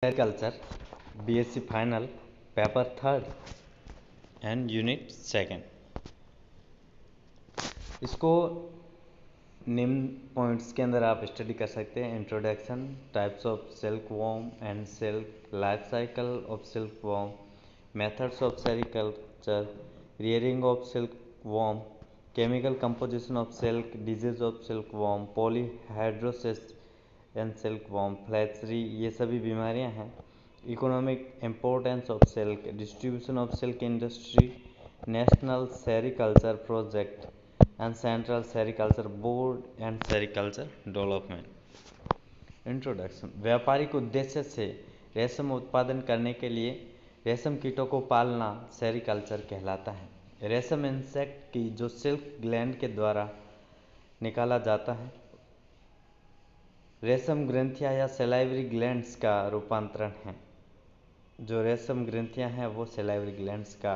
Agriculture BSc final paper 3 and unit 2। इसको निम्न points के अंदर आप स्टडी कर सकते हैं। Introduction, types of silk warm and silk, life cycle of silk warm, methods of sericulture, rearing of silk warm, chemical composition of silk, disease of silk warm, polyhedrosis and silk worm, flacherie, ये सभी बीमारियां हैं। Economic importance of silk, distribution of silk industry, national sericulture project and central sericulture board and sericulture development. Introduction, व्यापारिक उद्देश्य से रेशम उत्पादन करने के लिए रेशम कीटों को पालना सेरिकल्चर कहलाता है। रेशम इंसेक्ट की जो सिल्क ग्लैंड के द्वारा निकाला जाता है, रेशम ग्रंथियां या सेलाइवरी ग्लैंड्स का रूपांतरण है। जो रेशम ग्रंथियां हैं वो सेलाइवरी ग्लैंड्स का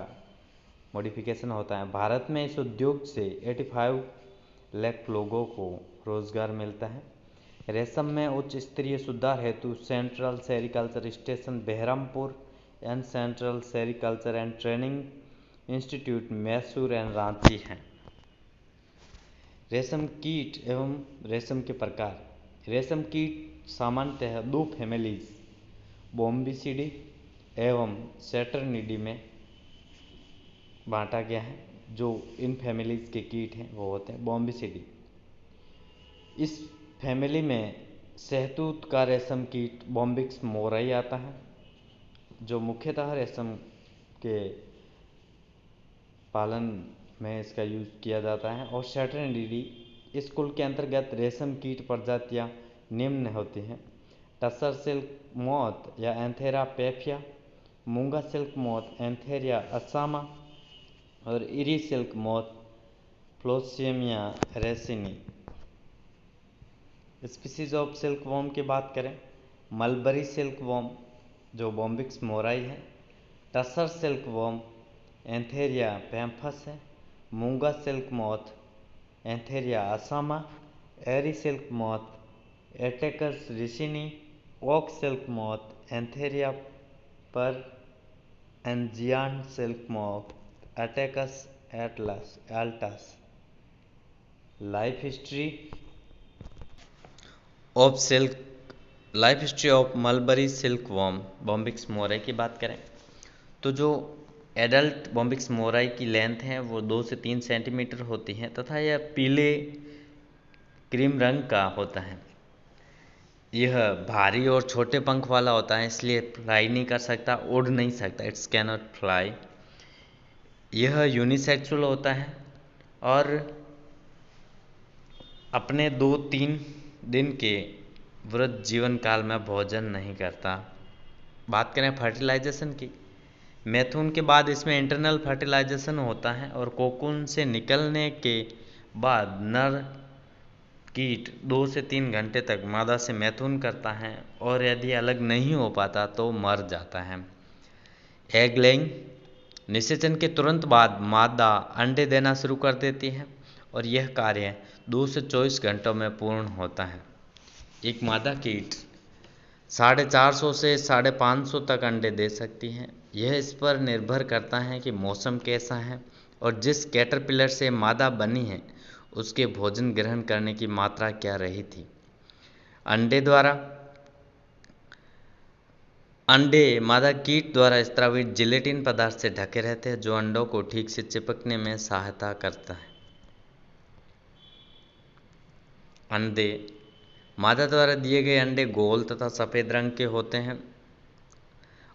मॉडिफिकेशन होता है। भारत में इस उद्योग से 85 लाख लोगों को रोजगार मिलता है। रेशम में उच्च स्तरीय सुधार हेतु central sericulture station Berhampur and central sericulture and training institute Mysore and Ranchi हैं। रेशम कीट एवं रेशम के प्रकार। रेशम कीट सामान्यतः दो फैमिलीज बोम्बिसिडी एवं सैटर्निडी में बांटा गया है। जो इन फैमिलीज के कीट हैं वो होते हैं बोम्बिसिडी। इस फैमिली में शहतूत का रेशम कीट बॉम्बिक्स मोराई आता है, जो मुख्यतः रेशम के पालन में इसका यूज किया जाता है। और सैटर्निडी, इस कुल के अंतर्गत रेशम कीट प्रजातियां निम्न होती हैं: टसर सिल्क मोथ या एंथेरा पेफिया, मूंगा सिल्क मोथ एंथेरिया असामा, और eri silk moth Philosamia ricini. Species of silk worm की बात करें, मलबरी सिल्क वॉर्म जो बॉम्बिक्स मोराई है, टसर सिल्क वॉर्म एंथेरिया पैम्फस है, muga silk moth Antheraea assama, eri silk moth Attacus ricini, oak silk moth Antheraea पर, एंजियान सिल्क मोथ एटेकस एल्टस। Life history of silk, life history of mulberry silk worm Bombyx mori की बात करें तो जो एडल्ट बॉम्बिक्स मोराई की लेंथ है वो 2 से 3 सेंटीमीटर होती है तथा यह पीले क्रीम रंग का होता है। यह भारी और छोटे पंख वाला होता है, इसलिए फ्लाई नहीं कर सकता, उड़ नहीं सकता, इट्स कैनॉट फ्लाई। यह यूनिसेक्सुअल होता है और अपने 2-3 दिन के वृद्ध जीवन काल में भोजन नहीं करता। बात करें फर्टिलाइजेशन की, मैथुन के बाद इसमें इंटरनल फर्टिलाइजेशन होता है और कोकून से निकलने के बाद नर कीट 2 से 3 घंटे तक मादा से मैथुन करता है और यदि अलग नहीं हो पाता तो मर जाता है। एग लेइंग, निषेचन के तुरंत बाद मादा अंडे देना शुरू कर देती है और यह कार्य 2 से 24 घंटों में पूर्ण होता है। एक मादा कीट 450 से 550 तक अंडे दे सकती है। यह इस पर निर्भर करता है कि मौसम कैसा है और जिस कैटरपिलर से मादा बनी है उसके भोजन ग्रहण करने की मात्रा क्या रही थी। अंडे मादा कीट द्वारा स्रावित जिलेटिन पदार्थ से ढके रहते हैं जो अंडों को ठीक से चिपकने में सहायता करता है। अंडे, मादा द्वारा दिए गए अंडे गोल तथा सफ़ेद रंग के होते हैं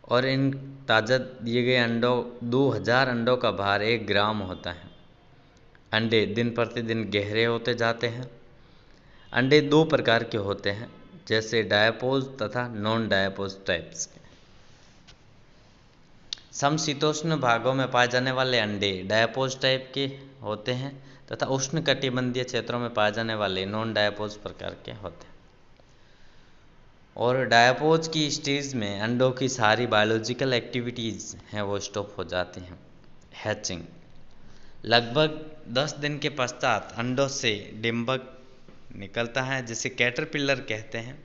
और इन ताज़ा दिए गए अंडों 2000 अंडों का भार 1 ग्राम होता है। अंडे दिन प्रतिदिन गहरे होते जाते हैं। अंडे 2 प्रकार के होते हैं, जैसे डायपोज तथा नॉन डायपोज टाइप्स के। समशीतोष्ण भागों में पाए जाने वाले अंडे डायपोज टाइप के होते हैं तथा उष्णकटिबंधीय क्षेत्रों में पाए जाने वाले नॉन डायपोज प्रकार के होते हैं। और डायपोज की स्टेज में अंडों की सारी बायोलॉजिकल एक्टिविटीज़ हैं वो स्टॉप हो जाती हैं। हैचिंग, लगभग 10 दिन के पश्चात अंडों से डिंबक निकलता है जिसे कैटरपिलर कहते हैं।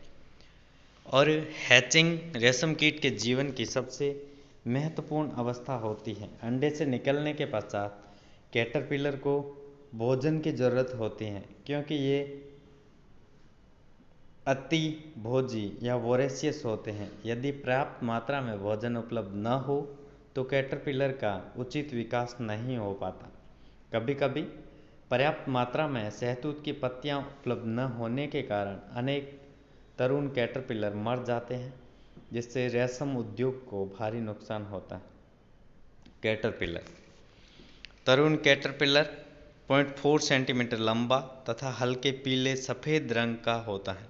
और हैचिंग रेशम कीट के जीवन की सबसे महत्वपूर्ण अवस्था होती है। अंडे से निकलने के पश्चात कैटरपिलर को भोजन की जरूरत होती है, क्योंकि ये अति भोजी या वोरेशियस होते हैं। यदि पर्याप्त मात्रा में भोजन उपलब्ध न हो तो कैटरपिलर का उचित विकास नहीं हो पाता। कभी कभी पर्याप्त मात्रा में शहतूत की पत्तियां उपलब्ध न होने के कारण अनेक तरुण कैटरपिलर मर जाते हैं, जिससे रेशम उद्योग को भारी नुकसान होता है। कैटरपिलर तरुण कैटरपिलर 0.4 सेंटीमीटर लंबा तथा हल्के पीले सफ़ेद रंग का होता है।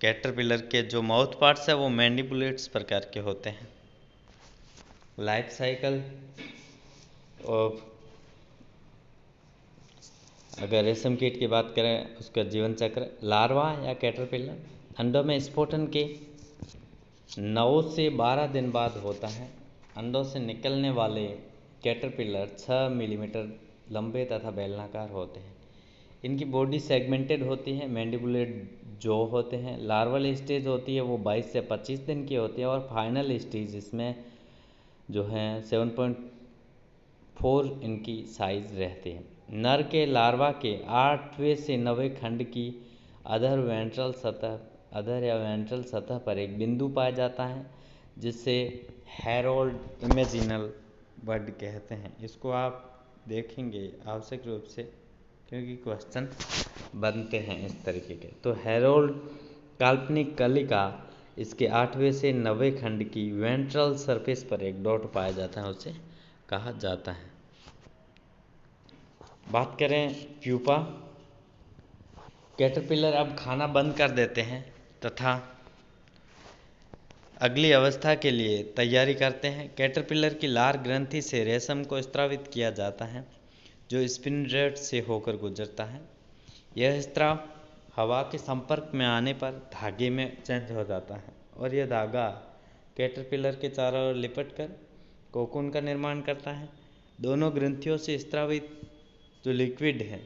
कैटरपिलर के जो माउथ पार्ट्स है वो मैंडिबुलेट्स प्रकार के होते हैं। लाइफ साइकिल ऑफ अगर रेशम कीट की बात करें, उसका जीवन चक्र, लार्वा या कैटरपिलर अंडों में स्फोटन के 9 से 12 दिन बाद होता है। अंडों से निकलने वाले कैटरपिलर 6 मिलीमीटर लंबे तथा बेलनाकार होते हैं। इनकी बॉडी सेगमेंटेड होती है। मैंडिबुलेट जो होते हैं, लार्वल स्टेज होती है वो 22 से 25 दिन की होती है और फाइनल स्टेज इसमें जो है 7.4 इनकी साइज रहती है। नर के लार्वा के 8वें से 9वें खंड की अधर या वेंट्रल सतह पर एक बिंदु पाया जाता है, जिसे हेरोल्ड इमेजिनल बर्ड कहते हैं। इसको आप देखेंगे आवश्यक रूप से, क्योंकि क्वेश्चन बनते हैं इस तरीके के। तो हेरोल्ड काल्पनिक कलिका इसके 8वें से 9वें खंड की वेंट्रल सरफेस पर एक डॉट पाया जाता है, उसे कहा जाता है। बात करें प्यूपा, कैटरपिलर अब खाना बंद कर देते हैं तथा अगली अवस्था के लिए तैयारी करते हैं। कैटरपिलर की लार ग्रंथि से रेशम को स्रावित किया जाता है, जो स्पिनरेट से होकर गुजरता है। यह स्राव हवा के संपर्क में आने पर धागे में चेंज हो जाता है और यह धागा कैटरपिलर के चारों ओर लिपट कर कोकून का निर्माण करता है। दोनों ग्रंथियों से स्रावित जो लिक्विड है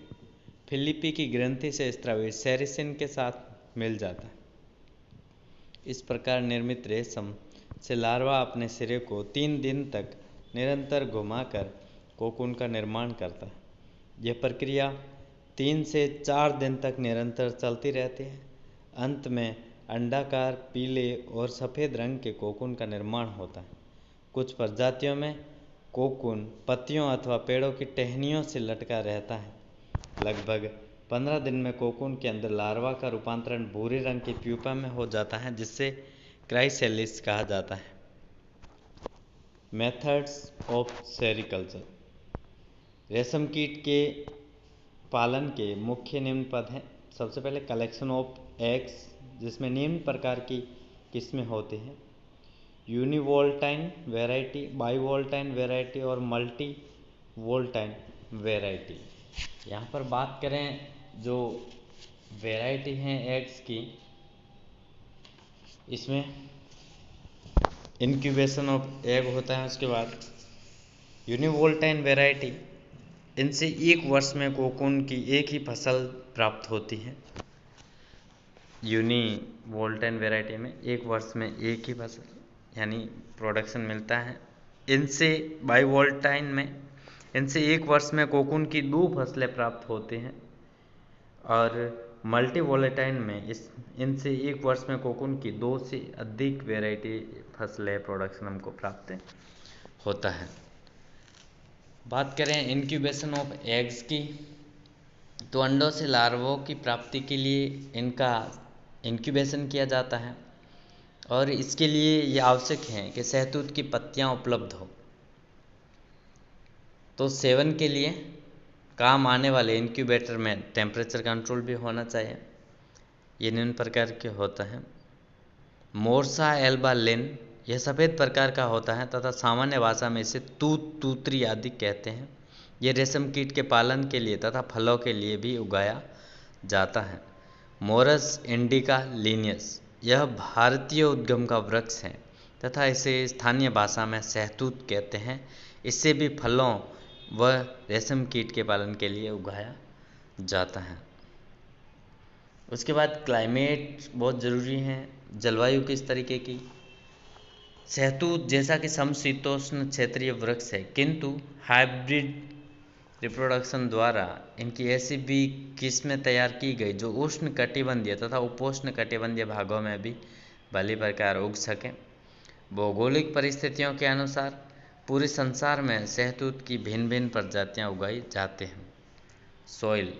फिलिपी की ग्रंथि से स्रावित सेरिसिन के साथ मिल जाता है। इस प्रकार निर्मित रेशम से लार्वा अपने सिरे को 3 दिन तक निरंतर घुमाकर कोकून का निर्माण करता है। यह प्रक्रिया 3 से 4 दिन तक निरंतर चलती रहती है। अंत में अंडाकार पीले और सफ़ेद रंग के कोकून का निर्माण होता है। कुछ प्रजातियों में कोकून पत्तियों अथवा पेड़ों की टहनियों से लटका रहता है। लगभग 15 दिन में कोकून के अंदर लार्वा का रूपांतरण भूरे रंग की प्यूपा में हो जाता है, जिससे क्राइसेलिस कहा जाता है। मेथड्स ऑफ सेरिकल्चर, रेशम कीट के पालन के मुख्य निम्न पद हैं। सबसे पहले कलेक्शन ऑफ एग्स, जिसमें निम्न प्रकार की किस्में होती हैं: यूनिवोल्टाइन वेराइटी, बाईवोल्टाइन वेराइटी और मल्टी वोल्टाइन वेराइटी। यहाँ पर बात करें जो वेराइटी हैं एग्स की, इसमें इंक्यूबेशन ऑफ एग होता है। उसके बाद यूनिवोल्टाइन वेराइटी, इनसे 1 वर्ष में कोकून की एक ही फसल प्राप्त होती है। यूनिवोल्टाइन वेराइटी में 1 वर्ष में एक ही फसल यानी प्रोडक्शन मिलता है। इनसे बाईवोल्टाइन में इनसे 1 वर्ष में कोकून की 2 फसलें प्राप्त होती हैं और मल्टी वोलेटाइन में इनसे 1 वर्ष में कोकून की 2 से अधिक वेराइटी फसलें प्रोडक्शन हमको प्राप्त होता है। बात करें इंक्यूबेशन ऑफ एग्स की, तो अंडों से लार्वों की प्राप्ति के लिए इनका इंक्यूबेशन किया जाता है और इसके लिए ये आवश्यक है कि शहतूत की पत्तियां उपलब्ध हो। तो सेवन के लिए काम आने वाले इंक्यूबेटर में टेम्परेचर कंट्रोल भी होना चाहिए। ये निम्न प्रकार के होता है: मोर्सा एल्बा लिन, यह सफ़ेद प्रकार का होता है तथा सामान्य भाषा में इसे तूतरी आदि कहते हैं। यह रेशम कीट के पालन के लिए तथा फलों के लिए भी उगाया जाता है। मोरस इंडिका लीनियस, यह भारतीय उद्गम का वृक्ष है तथा इसे स्थानीय भाषा में शहतूत कहते हैं। इससे भी फलों व रेशम कीट के पालन के लिए उगाया जाता है। उसके बाद क्लाइमेट बहुत ज़रूरी है। जलवायु किस तरीके की? शहतूत जैसा कि समशीतोष्ण क्षेत्रीय वृक्ष है, किंतु हाइब्रिड रिप्रोडक्शन द्वारा इनकी ऐसी भी किस्में तैयार की गई जो उष्ण कटिबंधीय तथा उपोष्ण कटिबंधीय भागों में भी भली प्रकार उग सकें। भौगोलिक परिस्थितियों के अनुसार पूरे संसार में शहतूत की भिन्न भिन्न प्रजातियां उगाई जाती हैं। सॉइल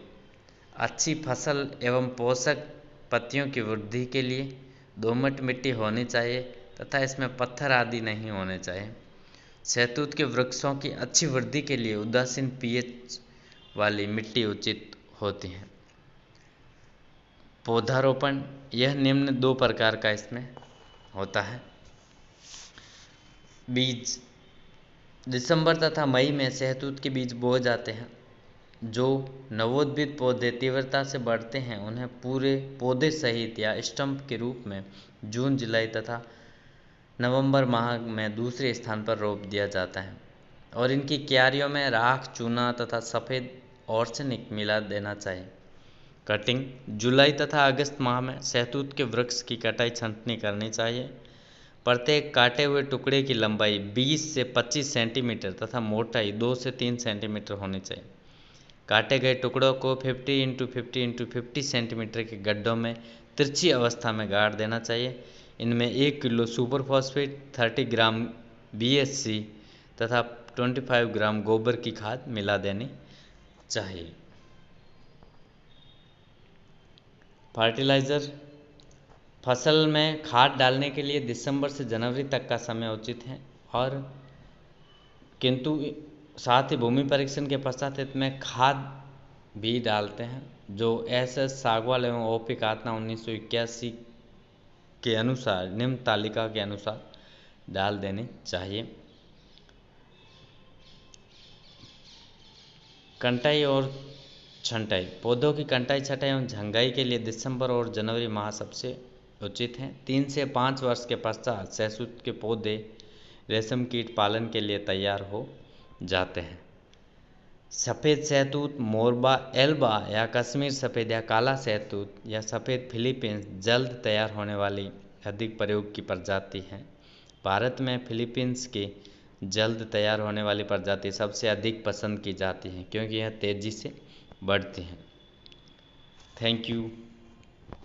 अच्छी फसल एवं पोषक पत्तियों की वृद्धि के लिए दोमट मिट्टी होनी चाहिए तथा इसमें पत्थर आदि नहीं होने चाहिए। शहतूत के वृक्षों की अच्छी वृद्धि के लिए उदासीन पीएच वाली मिट्टी उचित होती है। पौधारोपण यह निम्न 2 प्रकार का इसमें होता है। बीज दिसंबर तथा मई में शहतूत के बीज बोए जाते हैं। जो नवोद्भिद पौधे तीव्रता से बढ़ते हैं उन्हें पूरे पौधे सहित या स्टंप के रूप में जून जुलाई तथा नवंबर माह में दूसरे स्थान पर रोप दिया जाता है और इनकी क्यारियों में राख, चूना तथा सफ़ेद ऑर्सेनिक मिला देना चाहिए। कटिंग जुलाई तथा अगस्त माह में शहतूत के वृक्ष की कटाई छंटनी करनी चाहिए। प्रत्येक काटे हुए टुकड़े की लंबाई 20 से 25 सेंटीमीटर तथा मोटाई 2 से 3 सेंटीमीटर होनी चाहिए। काटे गए टुकड़ों को 50 × 50 × 50 सेंटीमीटर के गड्ढों में तिरछी अवस्था में गाड़ देना चाहिए। इनमें 1 किलो सुपर फॉस्फेट, 30 ग्राम BSC तथा 25 ग्राम गोबर की खाद मिला देनी चाहिए। फर्टिलाइज़र फसल में खाद डालने के लिए दिसंबर से जनवरी तक का समय उचित है और किंतु साथ ही भूमि परीक्षण के पश्चात इसमें खाद भी डालते हैं जो SS सागवान एवं OP कातना 1981 के अनुसार निम्न तालिका के अनुसार डाल देनी चाहिए। कटाई और छंटाई पौधों की कटाई, छंटाई एवं झंगाई के लिए दिसंबर और जनवरी माह सबसे उचित हैं। 3 से 5 वर्ष के पश्चात शहतूत के पौधे रेशम कीट पालन के लिए तैयार हो जाते हैं। सफ़ेद शहतूत, मोरबा एल्बा या कश्मीर सफ़ेद या काला शहतूत या सफ़ेद फिलीपींस जल्द तैयार होने वाली अधिक प्रयोग की प्रजाति है। भारत में फिलीपींस की जल्द तैयार होने वाली प्रजाति सबसे अधिक पसंद की जाती है क्योंकि यह तेज़ी से बढ़ती है। Thank you.